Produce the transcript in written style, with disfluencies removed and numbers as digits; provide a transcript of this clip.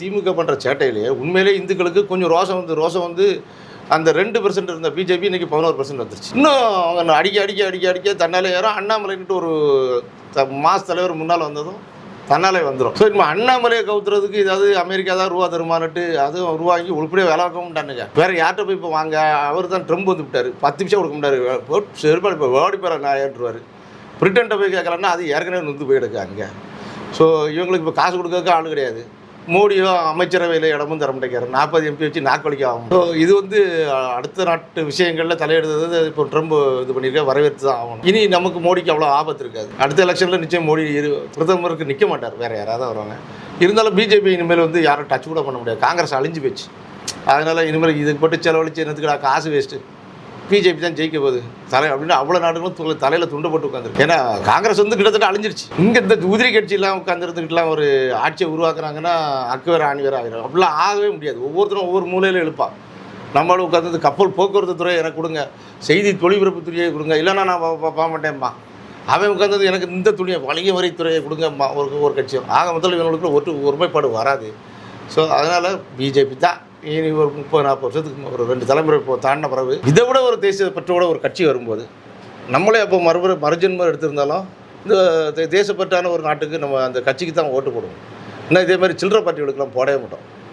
திமுக பண்ணுற சேட்டையிலேயே உண்மையிலே இந்துக்களுக்கு கொஞ்சம் ரோசம் வந்து அந்த 2% இருந்த பிஜேபி இன்றைக்கி 11% வந்துருச்சு. இன்னும் அவங்க அடிக்க தன்னாலே ஏறும். அண்ணாமலைன்ட்டு ஒரு மாஸ் தலைவர் முன்னால் வந்ததும் தன்னாலே வந்துடும். ஸோ இப்போ அண்ணாமலையை கவுத்துறதுக்கு ஏதாவது அமெரிக்கா தான் ரூபா தருமானட்டு அதுவும் உருவாக்கி உள்படியே வேலை வைக்கமுட்டானுங்க. வேறு யார்கிட்ட போய் இப்போ வாங்க, அவர் தான் ட்ரம்ப் வந்து விட்டார். 10 நிமிஷம் கொடுக்க முடியாது. செருப்பாடு இப்போ வேடி பேர நான் ஏற்றுவார். பிரிட்டன்ட்ட போய் கேட்கலான்னா அது ஏற்கனவே நொந்து போயிடுக்கு அங்கே. ஸோ இவங்களுக்கு இப்போ காசு கொடுக்கறதுக்கு ஆள் கிடையாது. மோடியோ அமைச்சரவையில் இடமும் தர மாட்டேங்கிறார். 40 MP வச்சு நாக்களிக்க ஆகும். ஸோ இது வந்து அடுத்த நாட்டு விஷயங்களில் தலையிடுறது இப்போ ட்ரம்ப் இது பண்ணியிருக்க வரவேற்று தான் ஆகணும். இனி நமக்கு மோடிக்கு அவ்வளோ ஆபத்து இருக்காது. அடுத்த எலெக்ஷனில் நிச்சயம் மோடி பிரதமருக்கு நிற்க மாட்டார், வேறு யாராவது வருவாங்க. இருந்தாலும் பிஜேபி இனிமேல் வந்து யாரும் டச் கூட பண்ண முடியாது. காங்கிரஸ் அழிஞ்சு போச்சு. அதனால் இனிமேல் இதுக்கு போட்டு செலவழிச்சு என்னத்துக்கு காசு வேஸ்ட்டு. பிஜேபி தான் ஜெயிக்க போகுது அப்படின்னு அவ்வளோ நாடுகளும் தலையில் துண்டு போட்டு உட்காந்துருக்கு. ஏன்னா காங்கிரஸ் வந்து கிட்டத்தட்ட அழிஞ்சிருச்சு. இங்கே இந்த உதிரி கட்சியெல்லாம் உட்காந்துருந்துக்கிட்டுலாம் ஒரு ஆட்சியை உருவாக்குறாங்கன்னா அக்கு வேறு ஆணி வேறு ஆகிடும். அப்படிலாம் ஆகவே முடியாது. ஒவ்வொருத்தரும் ஒவ்வொரு மூலையில் எழுப்பான். நம்மளும் உட்காந்து கப்பல் போக்குவரத்து துறையை எனக்கு கொடுங்க, செய்தி தொழில்பரப்பு துறையை கொடுங்க, இல்லைன்னா நான் பார்க்க மாட்டேன்மா. அவன் உட்காந்தது எனக்கு இந்த துணியை வணிக வரித்துறையை கொடுங்கம்மா. ஒரு கட்சியும் ஆக முதல்ல இவங்களுக்கு ஒருமைப்பாடு வராது. ஸோ அதனால் பிஜேபி தான் இனி ஒரு 30-40 வருஷத்துக்கு ஒரு 2 தலைமுறை இப்போ தாண்டின பிறகு இதை விட ஒரு தேசியப்பற்றோட ஒரு கட்சி வரும்போது நம்மளே அப்போ மறுஜென்மம் எடுத்திருந்தாலும் இந்த தேசப்பற்றான ஒரு நாட்டுக்கு நம்ம அந்த கட்சிக்கு தான் ஓட்டு போடுவோம். இன்னும் இதே மாதிரி சில்லறை பார்ட்டிகளுக்கெல்லாம் போடவே மாட்டோம்.